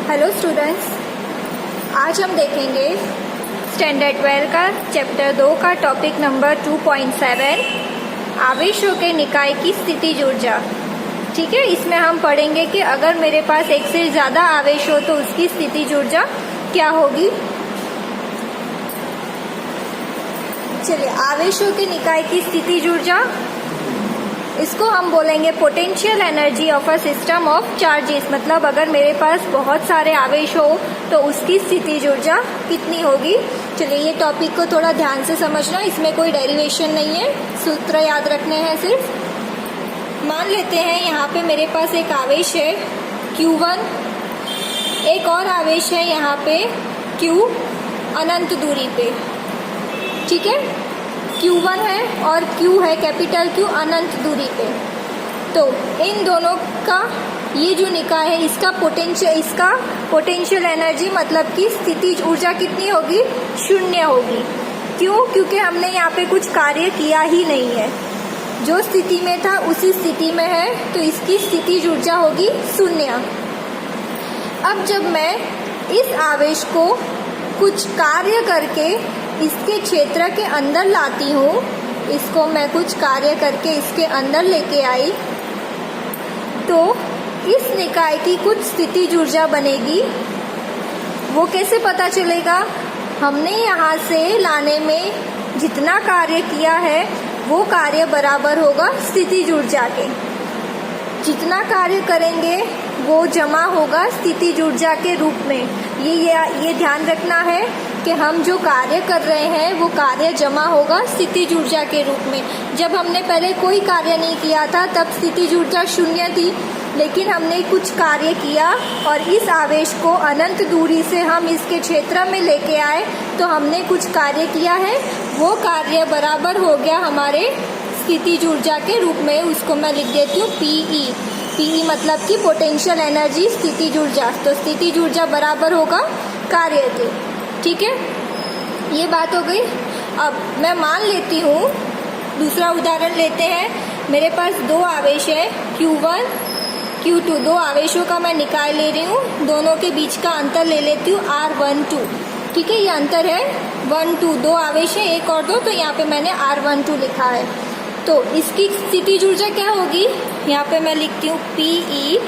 Hello students, आज हम देखेंगे स्टैंडर्ड 12 का चैप्टर 2 का टॉपिक नंबर 2.7 आवेशों के निकाय की स्थितिज ऊर्जा। ठीक है, इसमें हम पढ़ेंगे कि अगर मेरे पास एक से ज़्यादा आवेश हो तो उसकी स्थितिज ऊर्जा क्या होगी। चलिए, आवेशों के निकाय की स्थितिज ऊर्जा, इसको हम बोलेंगे potential energy of a system of charges. मतलब अगर मेरे पास बहुत सारे आवेश हो तो उसकी स्थितिज ऊर्जा कितनी होगी। चलिए, ये टॉपिक को थोड़ा ध्यान से समझना, इसमें कोई डेरिवेशन नहीं है, सूत्र याद रखने हैं सिर्फ। मान लेते हैं यहाँ पे मेरे पास एक आवेश है Q1, एक और आवेश है यहाँ पे Q अनंत दूरी पे। ठीक है, Q1 है और Q है कैपिटल Q अनंत दूरी पे। तो इन दोनों का ये जो निकाय है इसका पोटेंशियल एनर्जी मतलब कि स्थितिज ऊर्जा कितनी होगी, 0 होगी। क्यों? क्योंकि हमने यहाँ पे कुछ कार्य किया ही नहीं है, जो स्थिति में था उसी स्थिति में है, तो इसकी स्थितिज ऊर्जा होगी 0। अब जब मैं इस आवेश को कुछ कार्य करके इसके क्षेत्र के अंदर लाती हूँ, इसको मैं कुछ कार्य करके इसके अंदर लेके आई, तो इस निकाय की कुछ स्थितिज ऊर्जा बनेगी। वो कैसे पता चलेगा? हमने यहाँ से लाने में जितना कार्य किया है वो कार्य बराबर होगा स्थितिज ऊर्जा के। जितना कार्य करेंगे वो जमा होगा स्थितिज ऊर्जा के रूप में। ये ध्यान रखना है कि हम जो कार्य कर रहे हैं वो कार्य जमा होगा स्थितिज ऊर्जा के रूप में। जब हमने पहले कोई कार्य नहीं किया था तब स्थितिज ऊर्जा 0 थी, लेकिन हमने कुछ कार्य किया और इस आवेश को अनंत दूरी से हम इसके क्षेत्र में लेके आए, तो हमने कुछ कार्य किया है, वो कार्य बराबर हो गया हमारे स्थितिज ऊर्जा के रूप में। उसको मैं लिख देती हूँ PE मतलब कि पोटेंशियल एनर्जी स्थितिज ऊर्जा। तो स्थितिज ऊर्जा बराबर होगा कार्य के। ठीक है, ये बात हो गई। अब मैं मान लेती हूँ, दूसरा उदाहरण लेते हैं। मेरे पास 2 आवेश है Q1 Q2, 2 आवेशों का मैं निकाय ले रही हूँ, दोनों के बीच का अंतर ले लेती हूँ R12। ठीक है, ये अंतर है 1 2, 2 आवेश है, एक और 2, तो यहाँ पे मैंने R12 लिखा है। तो इसकी स्थितिज ऊर्जा क्या होगी, यहाँ पे मैं लिखती हूँ PE,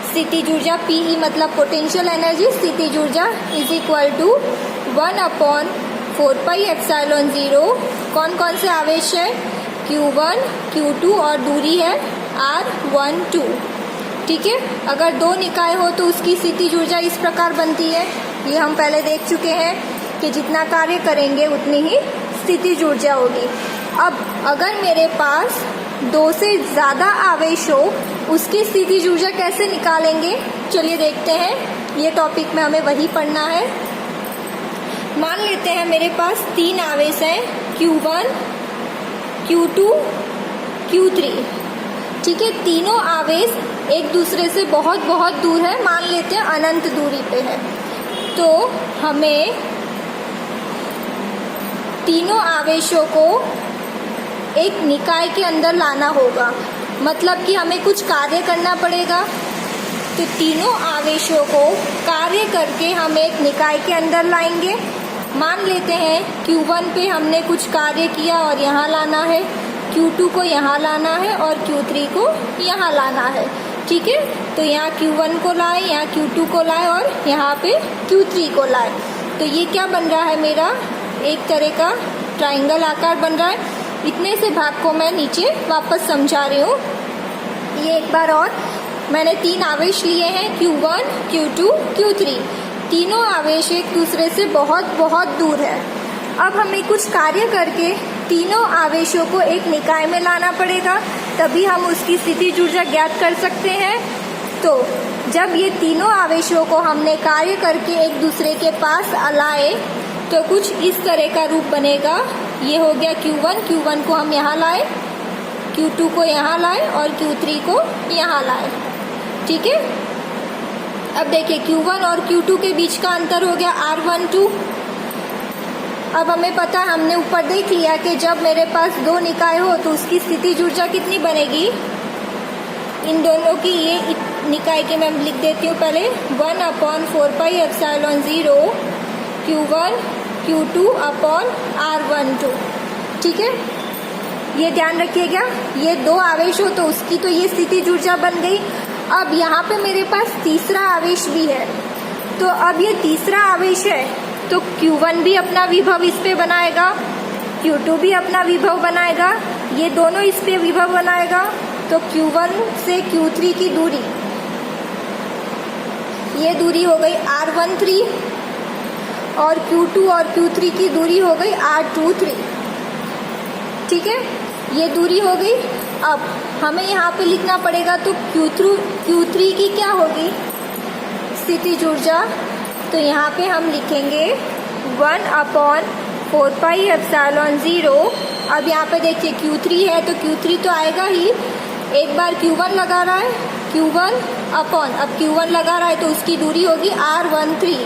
स्थितिज ऊर्जा PE मतलब पोटेंशियल एनर्जी स्थितिज ऊर्जा इज इक्वल टू 1/4πε0। कौन कौन से आवेश है? Q1 Q2 और दूरी है R12। ठीक है, अगर 2 निकाय हो तो उसकी स्थितिज ऊर्जा इस प्रकार बनती है। ये हम पहले देख चुके हैं कि जितना कार्य करेंगे उतनी ही स्थितिज ऊर्जा होगी। अब अगर मेरे पास 2 से ज़्यादा आवेश हो, उसकी स्थितिज ऊर्जा कैसे निकालेंगे? चलिए देखते हैं, ये टॉपिक में हमें वही पढ़ना है। मान लेते हैं मेरे पास 3 आवेश हैं Q1 Q2 Q3। ठीक है, तीनों आवेश एक दूसरे से बहुत बहुत दूर है, मान लेते हैं अनंत दूरी पे है। तो हमें तीनों आवेशों को एक निकाय के अंदर लाना होगा, मतलब कि हमें कुछ कार्य करना पड़ेगा। तो तीनों आवेशों को कार्य करके हम एक निकाय के अंदर लाएंगे। मान लेते हैं Q1 पे हमने कुछ कार्य किया और यहाँ लाना है, Q2 को यहाँ लाना है और Q3 को यहाँ लाना है। ठीक है, तो यहाँ Q1 को लाए, यहाँ Q2 को लाए और यहाँ पे Q3 को लाए। तो ये क्या बन रहा है, मेरा एक तरह का ट्राइंगल आकार बन रहा है। इतने से भाग को मैं नीचे वापस समझा रही हूँ। ये एक बार और, मैंने 3 आवेश लिए हैं Q1 Q2 Q3। तीनों आवेश एक दूसरे से बहुत बहुत दूर है। अब हमें कुछ कार्य करके तीनों आवेशों को एक निकाय में लाना पड़ेगा, तभी हम उसकी स्थितिज ऊर्जा ज्ञात कर सकते हैं। तो जब ये तीनों आवेशों को हमने कार्य करके एक दूसरे के पास लाए तो कुछ इस तरह का रूप बनेगा। ये हो गया Q1 को हम यहाँ लाए, Q2 को यहाँ लाए और Q3 को यहाँ लाए। ठीक है, अब देखिए Q1 और Q2 के बीच का अंतर हो गया R12। अब हमें पता, हमने ऊपर देख लिया कि जब मेरे पास 2 निकाय हो तो उसकी स्थितिज ऊर्जा कितनी बनेगी, इन दोनों की ये निकाय की मैं लिख देती हूँ पहले 1/4πε0 Q1 Q2 अपॉन R12। ठीक है, ये ध्यान रखिएगा। ये दो आवेश हो तो उसकी तो ये स्थितिज ऊर्जा बन गई। अब यहाँ पे मेरे पास तीसरा आवेश भी है, तो अब ये तीसरा आवेश है तो Q1 भी अपना विभव इस पे बनाएगा, Q2 भी अपना विभव बनाएगा, ये दोनों इस पे विभव बनाएगा। तो Q1 से Q3 की दूरी, ये दूरी हो गई R13 और Q2 और Q3 की दूरी हो गई R23। ठीक है, ये दूरी हो गई। अब हमें यहाँ पे लिखना पड़ेगा तो Q3 की क्या होगी स्थितिज ऊर्जा, तो यहाँ पे हम लिखेंगे 1/4πε0। अब यहाँ पे देखिए Q3 है तो Q3 तो आएगा ही, एक बार Q1 लगा रहा है, Q1 अपॉन, अब Q1 लगा रहा है तो उसकी दूरी होगी R13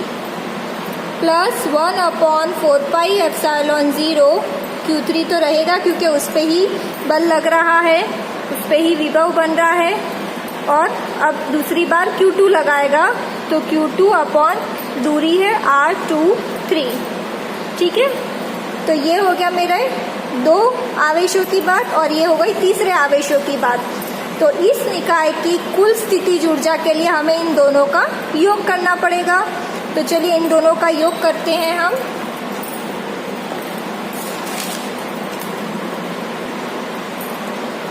प्लस 1/4πε0। Q3 तो रहेगा क्योंकि उस पे ही बल लग रहा है, उस पे ही विभव बन रहा है। और अब दूसरी बार Q2 लगाएगा तो Q2 अपॉन दूरी है R23। ठीक है, तो ये हो गया मेरे दो आवेशों की बात और ये हो गई तीसरे आवेशों की बात। तो इस निकाय की कुल स्थितिज ऊर्जा के लिए हमें इन दोनों का योग करना पड़ेगा। तो चलिए इन दोनों का योग करते हैं हम।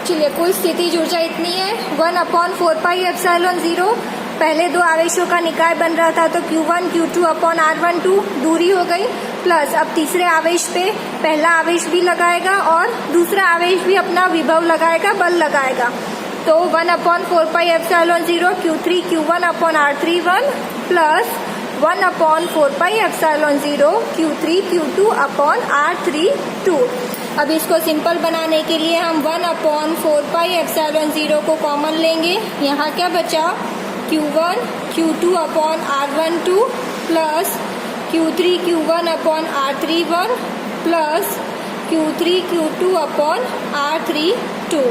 चलिए, कुल स्थितिज ऊर्जा इतनी है 1/4πε0। पहले दो आवेशों का निकाय बन रहा था तो Q1 Q2 अपॉन R12 दूरी हो गई, प्लस अब तीसरे आवेश पे पहला आवेश भी लगाएगा और दूसरा आवेश भी अपना विभव लगाएगा, बल लगाएगा। तो 1/4πε0 Q3 Q1 upon R31 plus 1/4πε0 Q3 Q2 upon R32। अब इसको सिंपल बनाने के लिए हम 1/4πε0 को कॉमन लेंगे। यहाँ क्या बचा, Q1 Q2 upon R12 plus Q3 Q1 upon R31 plus Q3 Q2 upon R32।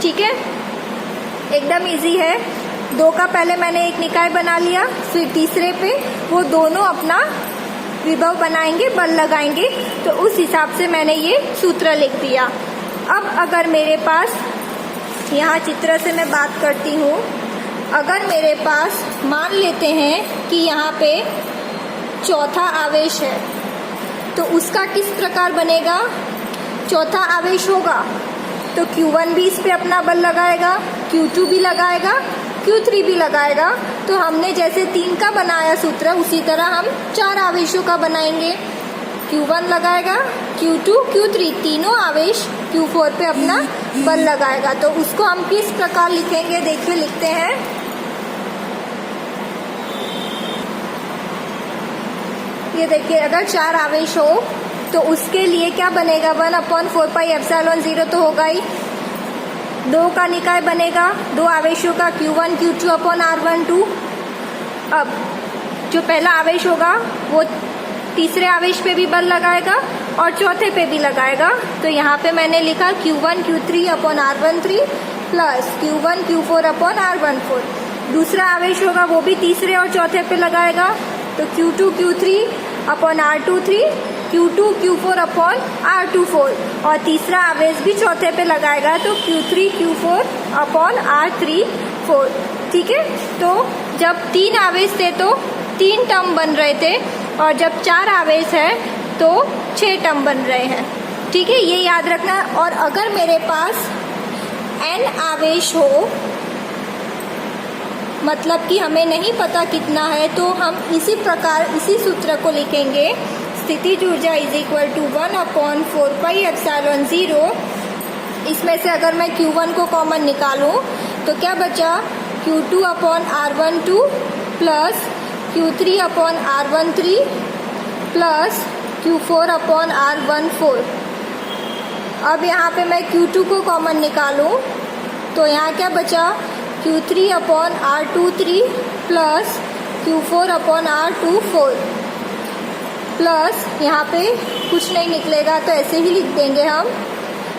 ठीक है, एकदम इजी है। दो का पहले मैंने एक निकाय बना लिया, फिर तीसरे पे वो दोनों अपना विभव बनाएंगे, बल लगाएंगे, तो उस हिसाब से मैंने ये सूत्र लिख दिया। अब अगर मेरे पास, यहाँ चित्र से मैं बात करती हूँ, अगर मेरे पास मान लेते हैं कि यहाँ पे चौथा आवेश है तो उसका किस प्रकार बनेगा। चौथा आवेश होगा तो Q1 भी इस पे अपना बल लगाएगा, Q2 भी लगाएगा, Q3 भी लगाएगा। तो हमने जैसे 3 का बनाया सूत्र उसी तरह हम 4 आवेशों का बनाएंगे। Q1 लगाएगा, Q2 Q3 तीनों आवेश Q4 पे अपना बल लगाएगा। तो उसको हम किस प्रकार लिखेंगे, देखिए लिखते हैं। ये देखिए, अगर 4 आवेश हो तो उसके लिए क्या बनेगा, 1/4πε0 तो होगा ही। 2 का निकाय बनेगा, 2 आवेशों का Q1 Q2 अपॉन R12। अब जो पहला आवेश होगा वो तीसरे आवेश पे भी बल लगाएगा और चौथे पे भी लगाएगा। तो यहाँ पे मैंने लिखा Q1 Q3 upon R13 plus Q1 Q4 upon R14। दूसरा आवेश होगा वो भी तीसरे और चौथे पे लगाएगा, तो Q2 Q3 upon R23, Q2 Q4 upon R24 और तीसरा आवेश भी चौथे पे लगाएगा तो Q3 Q4 अपॉन R34। ठीक है, तो जब 3 आवेश थे तो 3 टर्म बन रहे थे और जब 4 आवेश है तो 6 टर्म बन रहे हैं। ठीक है, ये याद रखना। और अगर मेरे पास n आवेश हो, मतलब कि हमें नहीं पता कितना है, तो हम इसी प्रकार इसी सूत्र को लिखेंगे, स्थितिज ऊर्जा इज इक्वल टू 1/4πε0। इसमें से अगर मैं Q1 को कॉमन निकालूं तो क्या बचा, Q2 upon R12 plus Q3 upon R13 plus Q4 upon R14। अब यहाँ पे मैं Q2 को कॉमन निकालूं तो यहाँ क्या बचा, Q3 upon R23 plus Q4 upon R24 plus यहाँ पे कुछ नहीं निकलेगा तो ऐसे ही लिख देंगे हम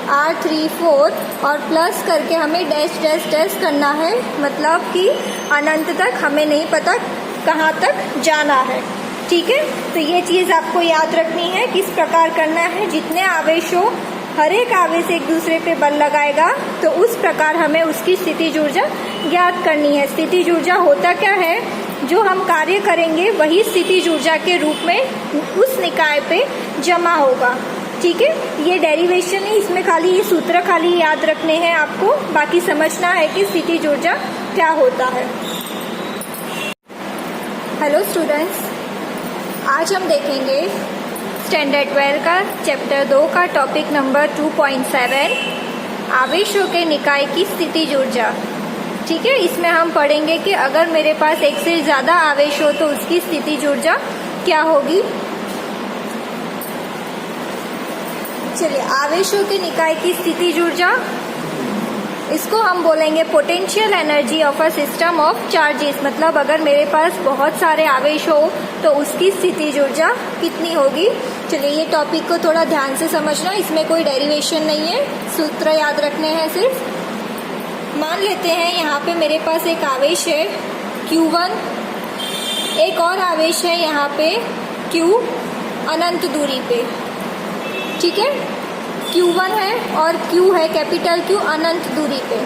R34 और प्लस करके हमें डैश डैश डैश करना है, मतलब कि अनंत तक हमें नहीं पता कहाँ तक जाना है। ठीक है, तो ये चीज़ आपको याद रखनी है किस प्रकार करना है। जितने आवेश हो, हर एक आवेश एक दूसरे पे बल लगाएगा, तो उस प्रकार हमें उसकी स्थितिज ऊर्जा ज्ञात करनी है। स्थितिज ऊर्जा होता क्या है, जो हम कार्य करेंगे वही स्थितिज ऊर्जा के रूप में उस निकाय पे जमा होगा। ठीक है, ये डेरिवेशन है, इसमें खाली ये सूत्र खाली याद रखने हैं आपको, बाकी समझना है कि स्थितिज ऊर्जा क्या होता है। हेलो स्टूडेंट्स, आज हम देखेंगे स्टैंडर्ड 12 का चैप्टर 2 का टॉपिक नंबर 2.7 आवेशों के निकाय की स्थितिज ऊर्जा। ठीक है, इसमें हम पढ़ेंगे कि अगर मेरे पास एक से ज़्यादा आवेश हो तो उसकी स्थितिज ऊर्जा क्या होगी। चलिए, आवेशों के निकाय की स्थितिज ऊर्जा, इसको हम बोलेंगे potential energy of a system of charges. मतलब अगर मेरे पास बहुत सारे आवेश हो तो उसकी स्थितिज ऊर्जा कितनी होगी। चलिए, ये टॉपिक को थोड़ा ध्यान से समझना, इसमें कोई डेरिवेशन नहीं है, सूत्र याद रखने हैं सिर्फ। मान लेते हैं यहाँ पे मेरे पास एक आवेश है Q1, एक और आवेश है यहाँ पे Q अनंत दूरी पे। ठीक है, Q1 है और Q है कैपिटल Q अनंत दूरी पे।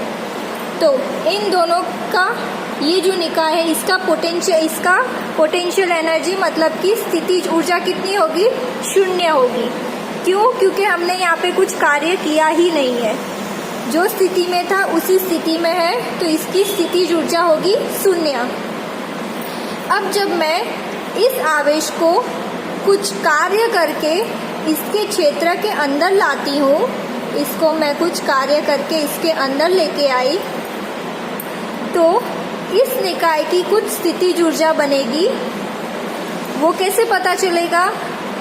तो इन दोनों का ये जो निकाय है, इसका पोटेंशियल एनर्जी मतलब कि स्थितिज ऊर्जा कितनी होगी, 0 होगी। क्यों? क्योंकि हमने यहाँ पे कुछ कार्य किया ही नहीं है, जो स्थिति में था उसी स्थिति में है, तो इसकी स्थितिज ऊर्जा होगी 0। अब जब मैं इस आवेश को कुछ कार्य करके इसके क्षेत्र के अंदर लाती हूँ, इसको मैं कुछ कार्य करके इसके अंदर लेके आई, तो इस निकाय की कुछ स्थितिज ऊर्जा बनेगी। वो कैसे पता चलेगा?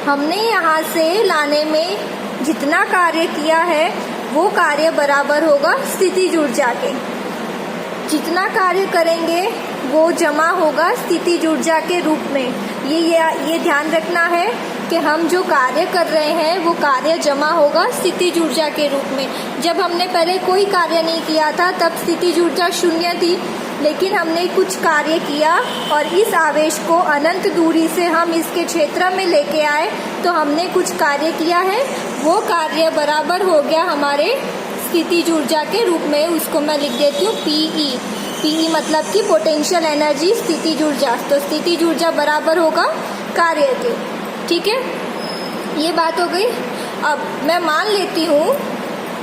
हमने यहाँ से लाने में जितना कार्य किया है वो कार्य बराबर होगा स्थितिज ऊर्जा के। जितना कार्य करेंगे वो जमा होगा स्थितिज ऊर्जा के रूप में। ये ध्यान रखना है कि हम जो कार्य कर रहे हैं वो कार्य जमा होगा स्थितिज ऊर्जा के रूप में। जब हमने पहले कोई कार्य नहीं किया था तब स्थितिज ऊर्जा 0 थी, लेकिन हमने कुछ कार्य किया और इस आवेश को अनंत दूरी से हम इसके क्षेत्र में लेके आए, तो हमने कुछ कार्य किया है, वो कार्य बराबर हो गया हमारे स्थितिज ऊर्जा के रूप में। उसको मैं लिख देती हूँ PE मतलब कि पोटेंशियल एनर्जी स्थितिज ऊर्जा। तो स्थितिज ऊर्जा बराबर होगा कार्य के। ठीक है, ये बात हो गई। अब मैं मान लेती हूँ,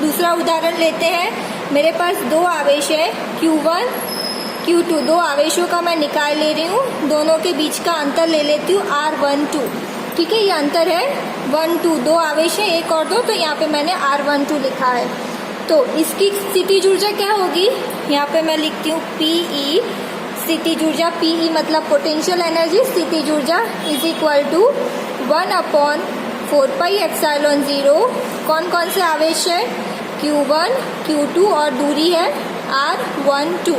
दूसरा उदाहरण लेते हैं। मेरे पास 2 आवेश है Q1 Q2, 2 आवेशों का मैं निकाय ले रही हूँ, दोनों के बीच का अंतर ले लेती हूँ R12। ठीक है, ये अंतर है 1 2, 2 आवेश है, 1 और 2, तो यहाँ पे मैंने R12 लिखा है। तो इसकी स्थितिज ऊर्जा क्या होगी, यहाँ पे मैं लिखती हूँ PE, स्थितिज ऊर्जा PE मतलब पोटेंशियल एनर्जी स्थितिज ऊर्जा इज इक्वल टू 1/4πε0। कौन कौन से आवेश है, Q1 Q2 और दूरी है R12।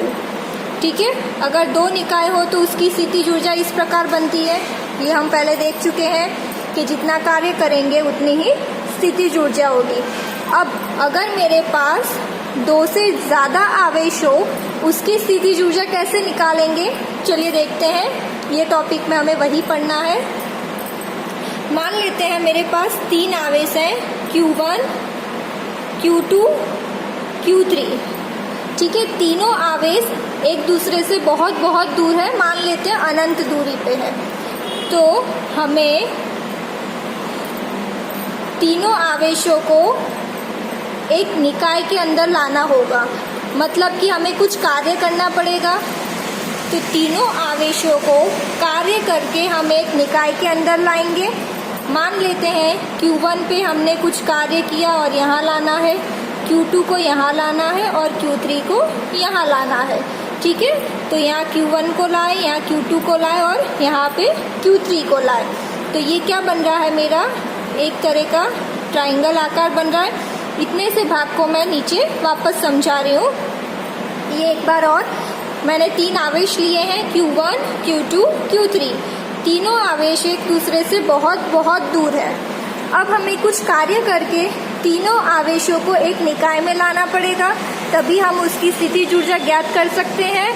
ठीक है, अगर 2 निकाय हो तो उसकी स्थितिज ऊर्जा इस प्रकार बनती है। ये हम पहले देख चुके हैं कि जितना कार्य करेंगे उतनी ही स्थितिज ऊर्जा होगी। अब अगर मेरे पास 2 से ज़्यादा आवेश हो, उसकी स्थितिज ऊर्जा कैसे निकालेंगे, चलिए देखते हैं। ये टॉपिक में हमें वही पढ़ना है। मान लेते हैं मेरे पास 3 आवेश हैं Q1 Q2 Q3। ठीक है, तीनों आवेश एक दूसरे से बहुत बहुत दूर है, मान लेते हैं अनंत दूरी पे है। तो हमें तीनों आवेशों को एक निकाय के अंदर लाना होगा, मतलब कि हमें कुछ कार्य करना पड़ेगा। तो तीनों आवेशों को कार्य करके हम एक निकाय के अंदर लाएंगे। मान लेते हैं Q1 पे हमने कुछ कार्य किया और यहाँ लाना है, Q2 को यहाँ लाना है और Q3 को यहाँ लाना है। ठीक है, तो यहाँ Q1 को लाए, यहाँ Q2 को लाए और यहाँ पे Q3 को लाए। तो ये क्या बन रहा है, मेरा एक तरह का ट्राइंगल आकार बन रहा है। इतने से भाग को मैं नीचे वापस समझा रही हूँ। ये एक बार और, मैंने 3 आवेश लिए हैं Q1 Q2 Q3। तीनों आवेश एक दूसरे से बहुत बहुत दूर है। अब हमें कुछ कार्य करके तीनों आवेशों को एक निकाय में लाना पड़ेगा, तभी हम उसकी स्थितिज ऊर्जा ज्ञात कर सकते हैं।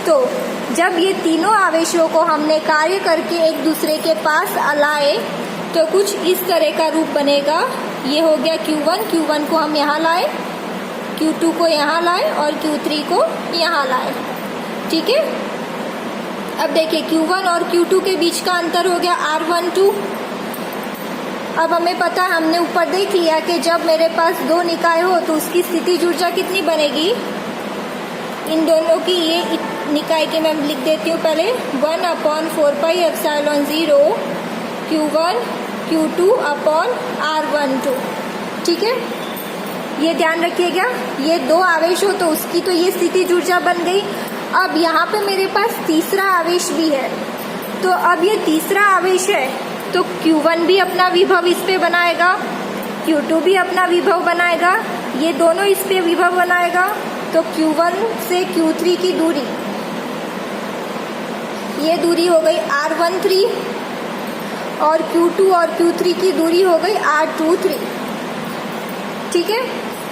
तो जब ये तीनों आवेशों को हमने कार्य करके एक दूसरे के पास लाए तो कुछ इस तरह का रूप बनेगा। ये हो गया Q1 को हम यहाँ लाए, Q2 को यहाँ लाए और Q3 को यहाँ लाए। ठीक है, अब देखिए Q1 और Q2 के बीच का अंतर हो गया R12। अब हमें पता है, हमने ऊपर देख लिया कि जब मेरे पास दो निकाय हो तो उसकी स्थितिज ऊर्जा कितनी बनेगी। इन दोनों की ये निकाय की मैं लिख देती हूँ पहले, 1/4πε0 Q1 Q2 अपॉन R12। ठीक है, ये ध्यान रखिएगा, ये दो आवेश हो तो उसकी तो ये स्थितिज ऊर्जा बन गई। अब यहाँ पे मेरे पास तीसरा आवेश भी है, तो अब ये तीसरा आवेश है तो Q1 भी अपना विभव इस पे बनाएगा, Q2 भी अपना विभव बनाएगा, ये दोनों इस पे विभव बनाएगा। तो Q1 से Q3 की दूरी, ये दूरी हो गई R13 और Q2 और Q3 की दूरी हो गई R23। ठीक है,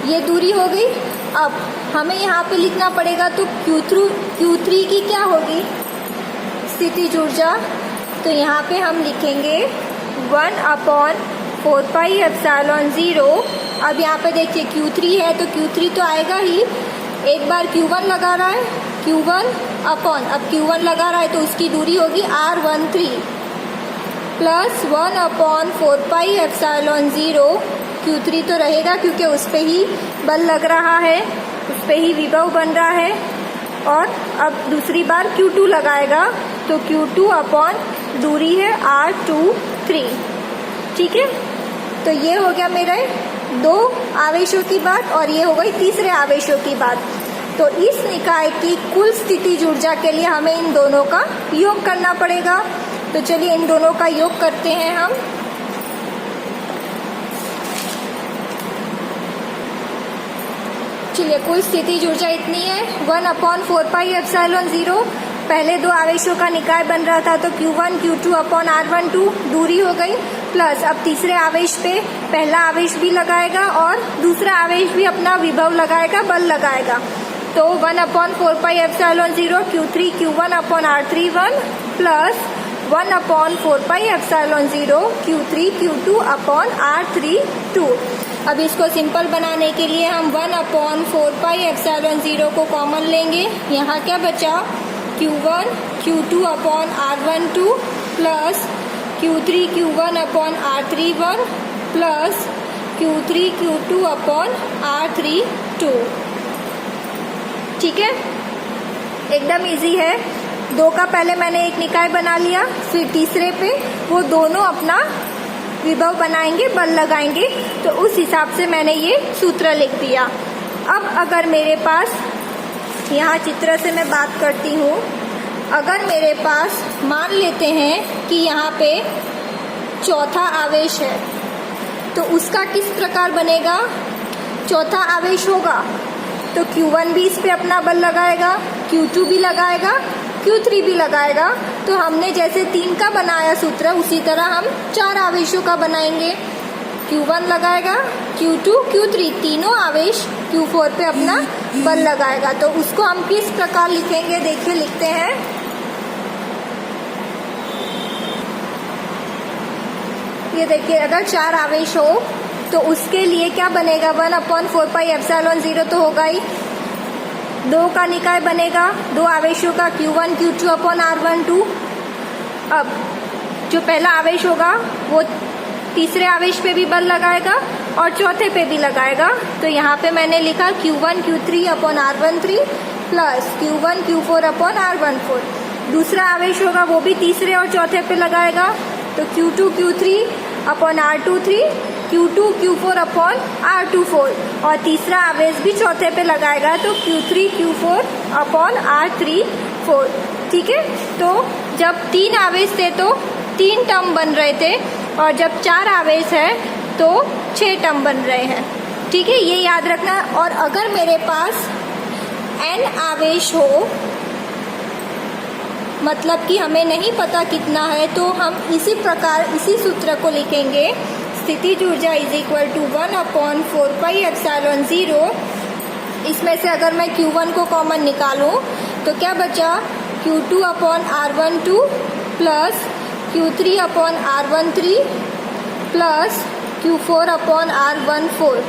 ये दूरी हो गई। अब हमें यहाँ पे लिखना पड़ेगा, तो Q3 की क्या होगी स्थितिज ऊर्जा। तो यहाँ पे हम लिखेंगे 1/4πε0। अब यहाँ पे देखिए Q3 है तो Q3 तो आएगा ही, एक बार Q1 लगा रहा है, Q1 अपॉन, अब Q1 लगा रहा है तो उसकी दूरी होगी R13 प्लस 1/4πε0। Q3 तो रहेगा क्योंकि उस पे ही बल लग रहा है, उस पे ही विभव बन रहा है। और अब दूसरी बार Q2 लगाएगा तो Q2 अपॉन दूरी है R23। ठीक है, तो ये हो गया मेरे दो आवेशों की बात और ये हो गई तीसरे आवेशों की बात। तो इस निकाय की कुल स्थितिज ऊर्जा के लिए हमें इन दोनों का योग करना पड़ेगा। तो चलिए इन दोनों का योग करते हैं हम। चलिए, कुल स्थितिज ऊर्जा इतनी है 1/4πε0। पहले दो आवेशों का निकाय बन रहा था तो Q1 Q2 अपॉन R12 दूरी हो गई, प्लस अब तीसरे आवेश पे पहला आवेश भी लगाएगा और दूसरा आवेश भी अपना विभव लगाएगा, बल लगाएगा। तो 1/4πε0 Q3 Q1 upon R31 plus 1/4πε0 Q3 Q2 upon R32। अब इसको सिंपल बनाने के लिए हम 1/4πε0 को कॉमन लेंगे। यहाँ क्या बचा, Q1 Q2 upon R12 plus Q3 Q1 upon R31 plus Q3 Q2 upon R32। ठीक है, एकदम इजी है। दो का पहले मैंने एक निकाय बना लिया, फिर तीसरे पे वो दोनों अपना विभव बनाएंगे, बल लगाएंगे, तो उस हिसाब से मैंने ये सूत्र लिख दिया। अब अगर मेरे पास, यहाँ चित्र से मैं बात करती हूँ, अगर मेरे पास मान लेते हैं कि यहाँ पे चौथा आवेश है तो उसका किस प्रकार बनेगा। चौथा आवेश होगा तो Q1 भी इस पे अपना बल लगाएगा, Q2 भी लगाएगा, Q3 भी लगाएगा। तो हमने जैसे 3 का बनाया सूत्र उसी तरह हम 4 आवेशों का बनाएंगे। Q1 लगाएगा, Q2 Q3 तीनों आवेश Q4 पे अपना बल लगाएगा। तो उसको हम किस प्रकार लिखेंगे, देखिए लिखते हैं। ये देखिए, अगर 4 आवेश हो तो उसके लिए क्या बनेगा, 1/4πε0 तो होगा ही। 2 का निकाय बनेगा, 2 आवेशों का Q1 Q2 अपॉन R12। अब जो पहला आवेश होगा वो तीसरे आवेश पे भी बल लगाएगा और चौथे पे भी लगाएगा। तो यहाँ पे मैंने लिखा Q1 Q3 upon R13 plus Q1 Q4 upon R14। दूसरा आवेश होगा वो भी तीसरे और चौथे पे लगाएगा, तो Q2 Q3 upon R23, Q2 Q4 upon R24 और तीसरा आवेश भी चौथे पे लगाएगा तो Q3 Q4 अपॉन R34। ठीक है, तो जब 3 आवेश थे तो 3 टर्म बन रहे थे और जब 4 आवेश है तो 6 टर्म बन रहे हैं। ठीक है, ये याद रखना। और अगर मेरे पास n आवेश हो, मतलब कि हमें नहीं पता कितना है, तो हम इसी प्रकार इसी सूत्र को लिखेंगे। स्थितिज ऊर्जा इज इक्वल टू 1/4πε0। इसमें से अगर मैं Q1 को कॉमन निकालूं तो क्या बचा, Q2/R12 plus Q3/R13 plus Q4/R14।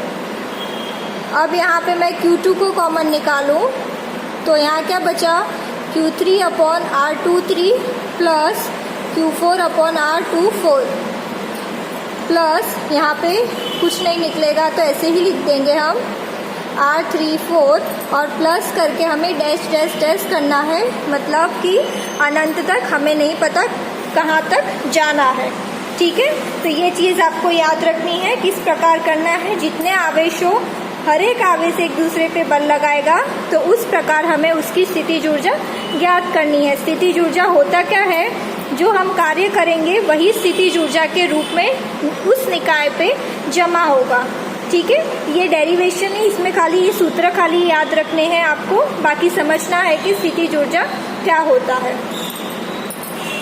अब यहाँ पे मैं Q2 को कॉमन निकालूं तो यहाँ क्या बचा, Q3/R23 प्लस Q4/R24 प्लस यहाँ पे कुछ नहीं निकलेगा तो ऐसे ही लिख देंगे हम R34 और प्लस करके हमें डैश डैश डैश करना है, मतलब कि अनंत तक, हमें नहीं पता कहाँ तक जाना है। ठीक है, तो ये चीज़ आपको याद रखनी है किस प्रकार करना है। जितने आवेश हो, हर एक आवेश एक दूसरे पे बल लगाएगा तो उस प्रकार हमें उसकी स्थितिज ऊर्जा ज्ञात करनी है। स्थितिज ऊर्जा होता क्या है, जो हम कार्य करेंगे वही स्थितिज ऊर्जा के रूप में उस निकाय पे जमा होगा। ठीक है, ये डेरिवेशन है, इसमें खाली ये सूत्र खाली याद रखने हैं आपको, बाकी समझना है कि स्थितिज ऊर्जा क्या होता है।